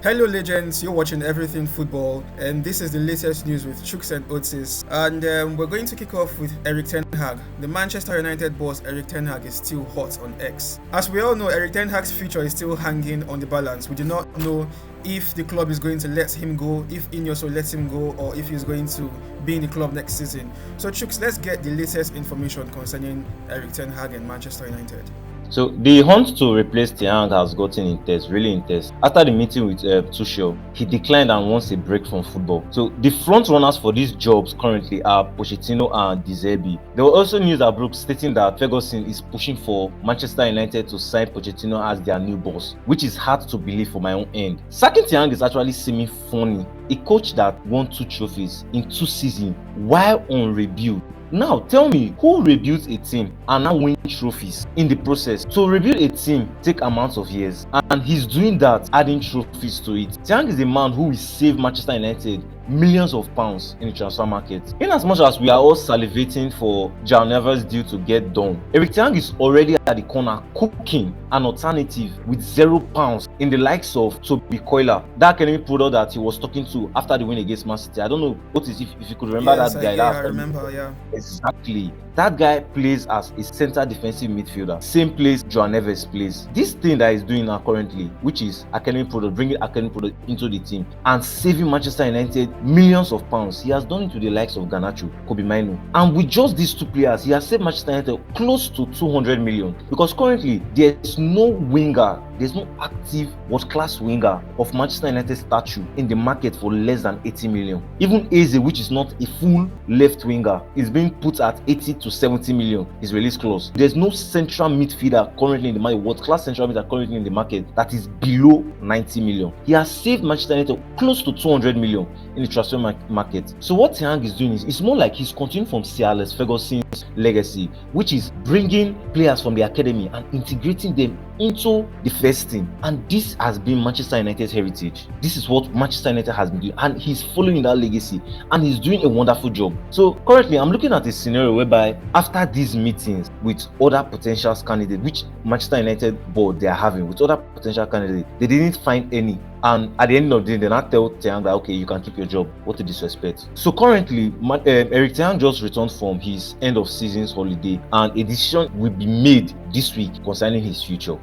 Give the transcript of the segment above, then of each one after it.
Hello legends, you're watching Everything Football, and this is the latest news with Chuks and Otis. And we're going to kick off with Erik Ten Hag. The Manchester United boss Erik Ten Hag is still hot on X. As we all know, Erik Ten Hag's future is still hanging on the balance. We do not know if the club is going to let him go, if Ineoso lets him go, or if he's going to be in the club next season. So Chuks, let's get the latest information concerning Erik Ten Hag and Manchester United. So the hunt to replace Ten Hag has gotten intense, really intense. After the meeting with Tuchel, he declined and wants a break from football. So the front runners for these jobs currently are Pochettino and De Zerbi. There were also news that broke stating that Ferguson is pushing for Manchester United to sign Pochettino as their new boss, which is hard to believe for my own end. Sacking Ten Hag is actually seeming funny. A coach that won 2 trophies in 2 seasons while on rebuild. Now tell me, who rebuilds a team and now win trophies in the process? To rebuild a team take amounts of years, and he's doing that, adding trophies to it. Ten Hag is a man who will save Manchester United millions of pounds in the transfer market. In as much as we are all salivating for João Neves' deal to get done, Erik Ten Hag is already at the corner cooking an alternative with £0 in the likes of Toby Coyler, that academy product that he was talking to after the win against Man City. I don't know, Otis, if you could remember that guy. I remember, yeah. Exactly. That guy plays as a center defensive midfielder. Same place João Neves plays. This thing that he's doing now currently, which is academy product, bringing academy product into the team and saving Manchester United millions of pounds. He has done it to the likes of Garnacho, Kobe Mainoo. And with just these 2 players, he has saved Manchester United close to 200 million. Because currently, there's no winger, there's no active world-class winger of Manchester United stature in the market for less than 80 million. Even Eze, which is not a full left winger, is being put at 80 to 70 million, his release clause. There's no central midfielder currently in the market, world-class central midfielder currently in the market that is below 90 million. He has saved Manchester United close to 200 million in the transfer market. So what Ten Hag is doing is, it's more like he's continuing from Sir Alex Ferguson's legacy, which is bringing players from the academy and integrating them into the first team. And this has been Manchester United's heritage. This is what Manchester United has been doing, and he's following that legacy, and he's doing a wonderful job. So currently, I'm looking at a scenario whereby after these meetings with other potential candidates, which Manchester United board they are having with other potential candidates, they didn't find any. And at the end of the day, they not tell Ten Hag that, okay, you can keep your job. What a disrespect. So currently, Erik Ten Hag just returned from his end of season's holiday, and a decision will be made this week concerning his future.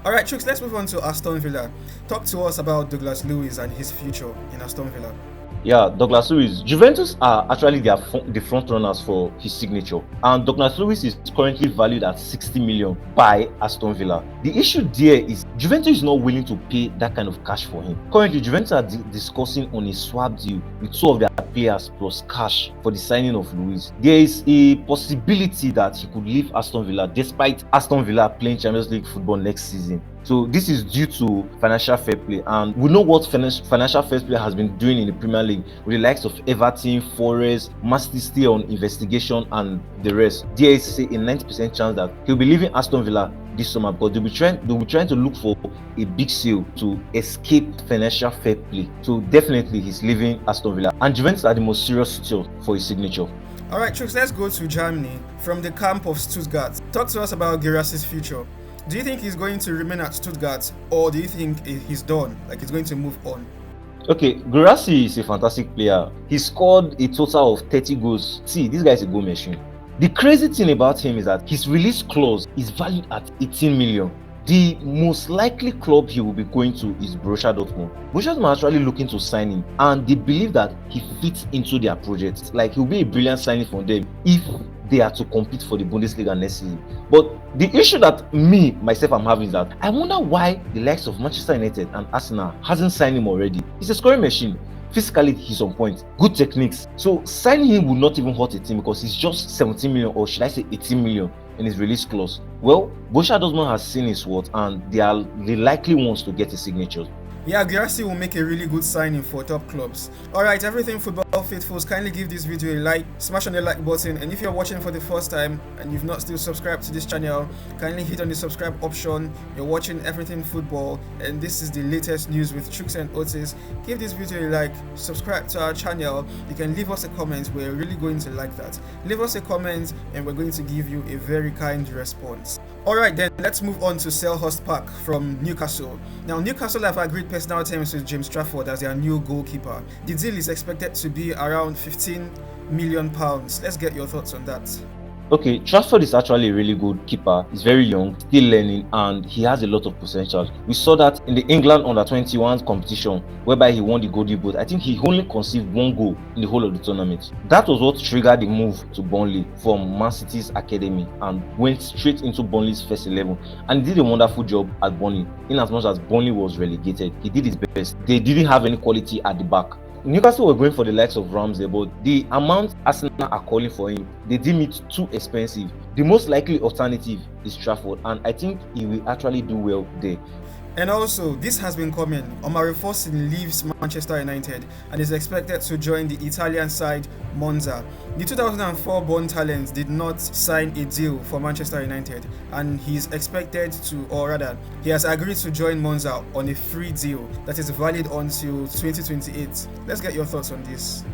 Alright, Chuks, let's move on to Aston Villa. Talk to us about Douglas Luiz and his future in Aston Villa. Yeah, Douglas Luiz. Juventus are actually the front runners for his signature, and Douglas Luiz is currently valued at 60 million by Aston Villa. The issue there is Juventus is not willing to pay that kind of cash for him. Currently, Juventus are discussing on a swap deal with 2 of their players plus cash for the signing of Luiz. There is a possibility that he could leave Aston Villa despite Aston Villa playing Champions League football next season. So this is due to financial fair play, and we know what financial fair play has been doing in the Premier League with the likes of Everton, Forest, Man City still on investigation and the rest. There is a 90% chance that he'll be leaving Aston Villa this summer, but they'll be trying to look for a big sale to escape financial fair play. So definitely he's leaving Aston Villa, and Juventus are the most serious suitor for his signature. Alright, Chuks, let's go to Germany from the camp of Stuttgart. Talk to us about Guirassy's future. Do you think he's going to remain at Stuttgart, or do you think he's done, like he's going to move on? Okay, Guirassy is a fantastic player. He scored a total of 30 goals. See, this guy is a goal machine. The crazy thing about him is that his release clause is valued at 18 million. The most likely club he will be going to is Borussia Dortmund. Borussia Dortmund are actually looking to sign him, and they believe that he fits into their project. Like, he'll be a brilliant signing for them if they are to compete for the Bundesliga next season. But the issue that I'm having is that I wonder why the likes of Manchester United and Arsenal hasn't signed him already. He's a scoring machine. Physically, he's on point. Good techniques. So signing him will not even hurt a team because he's just 17 million, or should I say 18 million in his release clause. Well, Borussia Dortmund has seen his worth, and they are the likely ones to get his signatures. Yeah, Guirassy will make a really good signing for top clubs. Alright, Everything Football faithfuls, kindly give this video a like, smash on the like button, and if you're watching for the first time and you've not still subscribed to this channel, kindly hit on the subscribe option. You're watching Everything Football, and this is the latest news with Chuks and Otis. Give this video a like, subscribe to our channel. You can leave us a comment, we're really going to like that. Leave us a comment and we're going to give you a very kind response. Alright then, let's move on to Selhurst Park from Newcastle. Now, Newcastle have agreed personal terms with James Trafford as their new goalkeeper. The deal is expected to be around £15 million. Let's get your thoughts on that. Okay, Trafford is actually a really good keeper. He's very young, still learning, and he has a lot of potential. We saw that in the England under-21 competition, whereby he won the Golden Boot. I think he only conceded 1 goal in the whole of the tournament. That was what triggered the move to Burnley from Man City's academy and went straight into Burnley's first 11. And he did a wonderful job at Burnley. In as much as Burnley was relegated, he did his best. They didn't have any quality at the back. Newcastle were going for the likes of Ramsey, but the amount Arsenal are calling for him, they deem it too expensive. The most likely alternative is Trafford, and I think he will actually do well there. And also, this has been coming. Omari Forson leaves Manchester United and is expected to join the Italian side Monza. The 2004 born talent did not sign a deal for Manchester United, and he is expected to, or rather, he has agreed to join Monza on a free deal that is valid until 2028. Let's get your thoughts on this.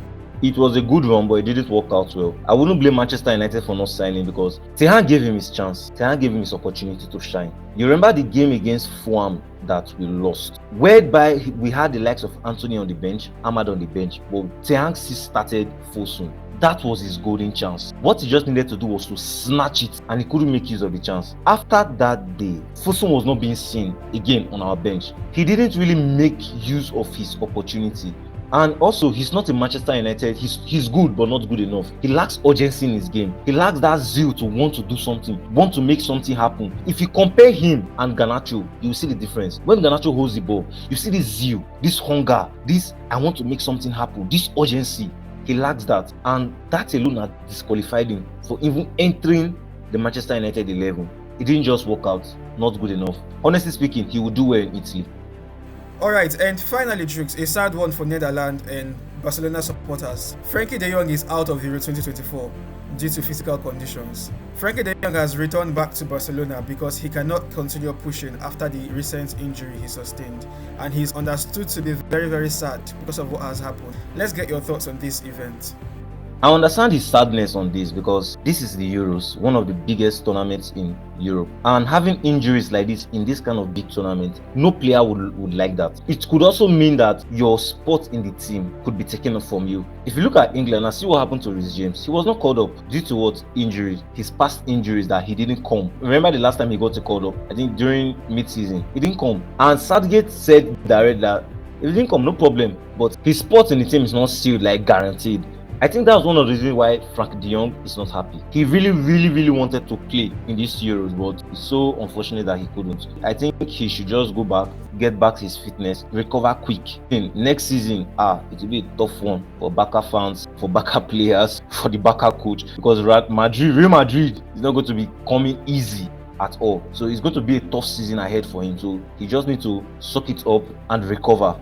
It was a good run, but it didn't work out well. I wouldn't blame Manchester United for not signing because Ten Hag gave him his chance. Ten Hag gave him his opportunity to shine. You remember the game against Fulham that we lost, whereby we had the likes of Anthony on the bench, Ahmad on the bench, but Ten Hag started Forson. That was his golden chance. What he just needed to do was to snatch it, and he couldn't make use of the chance. After that day, Forson was not being seen again on our bench. He didn't really make use of his opportunity. And also, he's not in Manchester United. He's good, but not good enough. He lacks urgency in his game. He lacks that zeal to want to do something, want to make something happen. If you compare him and Garnacho, you will see the difference. When Garnacho holds the ball, you see this zeal, this hunger, this I want to make something happen, this urgency. He lacks that, and that alone has disqualified him for even entering the Manchester United 11. It didn't just work out. Not good enough. Honestly speaking, he would do well in Italy. Alright, and finally, Chuks, a sad one for Netherland and Barcelona supporters. Frenkie De Jong is out of Euro 2024 due to physical conditions. Frenkie De Jong has returned back to Barcelona because he cannot continue pushing after the recent injury he sustained, and he is understood to be very, very sad because of what has happened. Let's get your thoughts on this event. I understand his sadness on this because this is the Euros, one of the biggest tournaments in Europe, and having injuries like this in this kind of big tournament, no player would like that. It could also mean that your spot in the team could be taken off from you. If you look at England and see what happened to Reece James, he was not called up due to what injuries, his past injuries that he didn't come. Remember the last time he got called up, I think during mid-season, he didn't come, and Southgate said direct that if he didn't come, no problem, but his spot in the team is not sealed, like guaranteed. I think that's one of the reasons why Frenkie De Jong is not happy. He really wanted to play in these Euros, but it's so unfortunate that he couldn't. I think he should just go back, get back his fitness, recover quick. Next season, it will be a tough one for Barca fans, for Barca players, for the Barca coach, because Real Madrid is not going to be coming easy at all. So it's going to be a tough season ahead for him. So he just needs to suck it up and recover.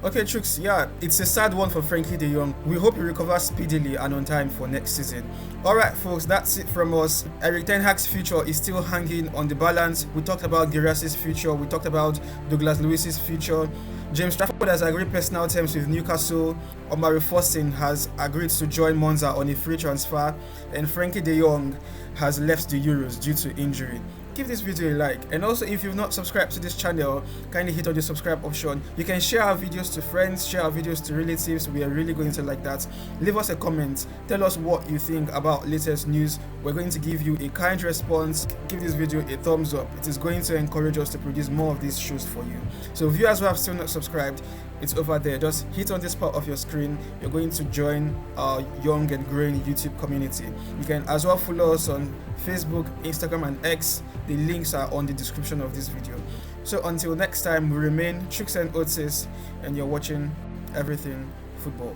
Okay, Chuks, yeah, it's a sad one for Frenkie De Jong. We hope he recovers speedily and on time for next season. Alright folks, that's it from us. Erik Ten Hag's future is still hanging on the balance. We talked about Guirassy's future, we talked about Douglas Luiz's future. James Trafford has agreed personal terms with Newcastle. Omari Forson has agreed to join Monza on a free transfer. And Frenkie De Jong has left the Euros due to injury. Give this video a like, and also if you've not subscribed to this channel, kindly hit on the subscribe option. You can share our videos to friends, share our videos to relatives. We are really going to like that. Leave us a comment, tell us what you think about latest news. We're going to give you a kind response. Give this video a thumbs up. It is going to encourage us to produce more of these shows for you. So viewers who have still not subscribed, it's over there. Just hit on this part of your screen. You're going to join our young and growing YouTube community. You can as well follow us on Facebook, Instagram and X. The links are on the description of this video. So until next time, we remain Chuks and Otis, and you're watching Everything Football.